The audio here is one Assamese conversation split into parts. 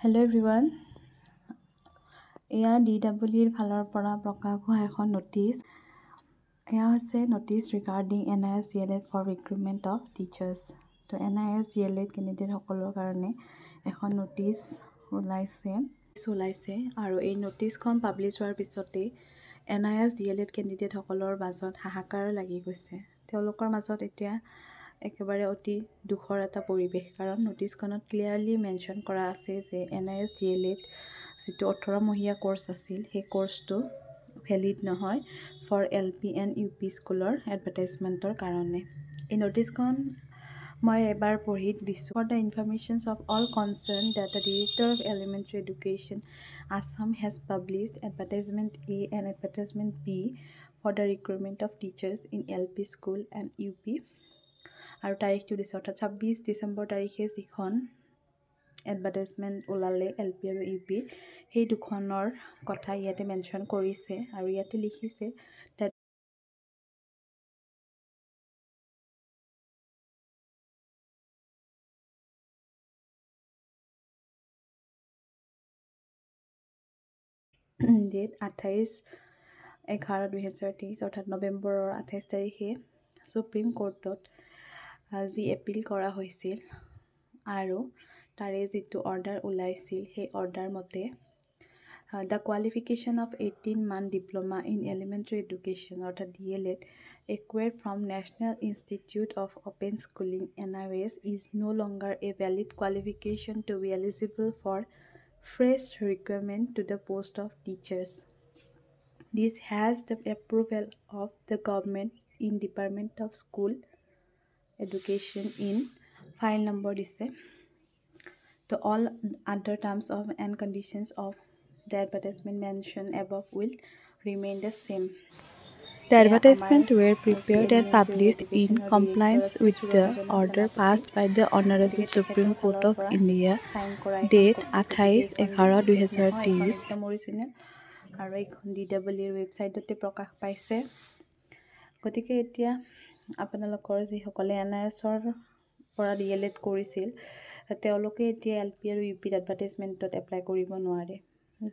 Hello everyone. এয়া DWৰ ফালৰ পৰা প্ৰকাশ হোৱা এখন নোটিছ। এয়া হৈছে notice regarding NIS DLED for recruitment of teachers. তো NIS DLED কেণ্ডিডেটসকলৰ কাৰণে এখন নোটিছ ওলাইছে আৰু এই নোটিছখন পাব্লিছ হোৱাৰ পিছতেই NIS DLED কেণ্ডিডেটসকলৰ মাজত হাহাকাৰ লাগি গৈছে। তেওঁলোকৰ মাজত এতিয়া একেবাৰে অতি দুখৰ এটা পৰিৱেশ, কাৰণ নোটিছখনত ক্লিয়াৰলি মেনশ্যন কৰা আছে যে NIS DLED যিটো 18 মহীয়া কোৰ্ছ আছিল, সেই কোৰ্ছটো ভেলিড নহয় ফৰ LP এণ্ড UP স্কুলৰ এডভাৰটাইজমেণ্টৰ কাৰণে। এই নোটিছখন মই এবাৰ পঢ়ি দিছোঁ। For the informations of all concerned that the Director of Elementary Education Assam has published advertisement A and advertisement B for the recruitment of teachers in LP school and UP। আৰু তাৰিখটো দিছে, অৰ্থাৎ 26 ডিচেম্বৰ তাৰিখে যিখন এডভাৰটাইজমেণ্ট ওলালে LP আৰু UP, সেই দুখনৰ কথা ইয়াতে মেনশ্যন কৰিছে আৰু ইয়াতে লিখিছে ডেট 28/11/2023, অৰ্থাৎ নৱেম্বৰৰ 28 তাৰিখে সুপ্ৰিম কোৰ্টত যি এপিল কৰা হৈছিল আৰু তাৰে যিটো অৰ্ডাৰ ওলাইছিল, সেই অৰ্ডাৰ মতে the qualification of 18-month diploma in elementary education অৰ্থাৎ DLED acquired from National Institute of Open Schooling NIOS is no longer a valid qualification to be eligible for fresh recruitment to the post of teachers. This has the approval of the government in Department of School Education in file number দিছে। So all other terms of and conditions of the advertisement mentioned above will remain the same. The advertisements were prepared and published in compliance with the order passed by the Honorable Supreme Court of India, date 28/11/2023 আৰু এইখন DWৰ ৱেবছাইটতে প্ৰকাশ পাইছে। গতিকে এতিয়া আপোনালোকৰ যিসকলে NISৰ পৰা DLED কৰিছিল, তেওঁলোকে এতিয়া LP আৰু UPৰ এডভাৰটাইজমেণ্টত এপ্লাই কৰিব নোৱাৰে।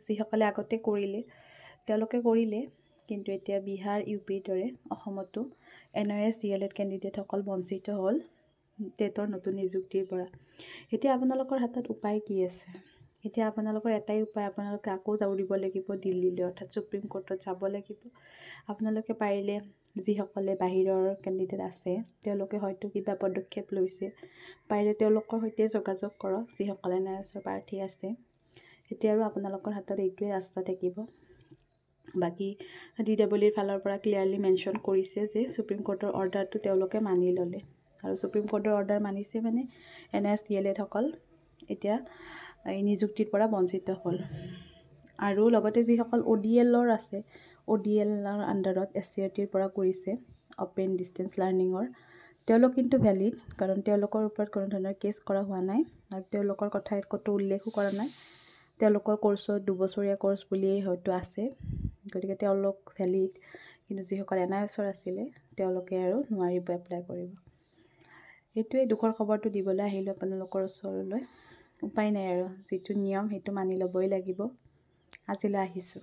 যিসকলে আগতে কৰিলে তেওঁলোকে কৰিলে, কিন্তু এতিয়া বিহাৰ UPৰ দৰে অসমতো NIS DLED কেণ্ডিডেটসকল বঞ্চিত হ'ল টেটৰ নতুন নিযুক্তিৰ পৰা। এতিয়া আপোনালোকৰ হাতত উপায় কি আছে? এতিয়া আপোনালোকৰ এটাই উপায়, আপোনালোকে আকৌ দৌৰিব লাগিব দিল্লীলৈ, অৰ্থাৎ সুপ্ৰিম কোৰ্টত যাব লাগিব। আপোনালোকে পাৰিলে যিসকলে বাহিৰৰ কেণ্ডিডেট আছে, তেওঁলোকে হয়তো কিবা পদক্ষেপ লৈছে, পাৰিলে তেওঁলোকৰ সৈতে যোগাযোগ কৰক যিসকলে NISৰ প্ৰাৰ্থী আছে। এতিয়া আৰু আপোনালোকৰ হাতত এইটোৱে ৰাস্তা থাকিব। বাকী DWৰ ফালৰ পৰা ক্লিয়াৰলি মেনশ্যন কৰিছে যে সুপ্ৰিম কোৰ্টৰ অৰ্ডাৰটো তেওঁলোকে মানি ল'লে, আৰু সুপ্ৰিম কোৰ্টৰ অৰ্ডাৰ মানিছে মানে NIS DLEDসকল এতিয়া এই নিযুক্তিৰ পৰা বঞ্চিত হ'ল। আৰু লগতে যিসকল ODLৰ আছে, ODLৰ আণ্ডাৰত SCERTৰ পৰা কৰিছে অপেন ডিষ্টেঞ্চ লাৰ্ণিঙৰ, তেওঁলোক কিন্তু ভেলিড, কাৰণ তেওঁলোকৰ ওপৰত কোনো ধৰণৰ কেছ কৰা হোৱা নাই আৰু তেওঁলোকৰ কথা ক'তো উল্লেখো কৰা নাই। তেওঁলোকৰ কোৰ্ছত 2 বছৰীয়া কোৰ্ছ বুলিয়েই হয়তো আছে, গতিকে তেওঁলোক ভেলিড। কিন্তু যিসকল NISৰ আছিলে তেওঁলোকে আৰু নোৱাৰিব এপ্লাই কৰিব। সেইটোৱে দুখৰ খবৰটো দিবলৈ আহিলোঁ আপোনালোকৰ ওচৰলৈ। উপায় নাই আৰু, যিটো নিয়ম সেইটো মানি ল'বই লাগিব। আজিলৈ আহিছোঁ।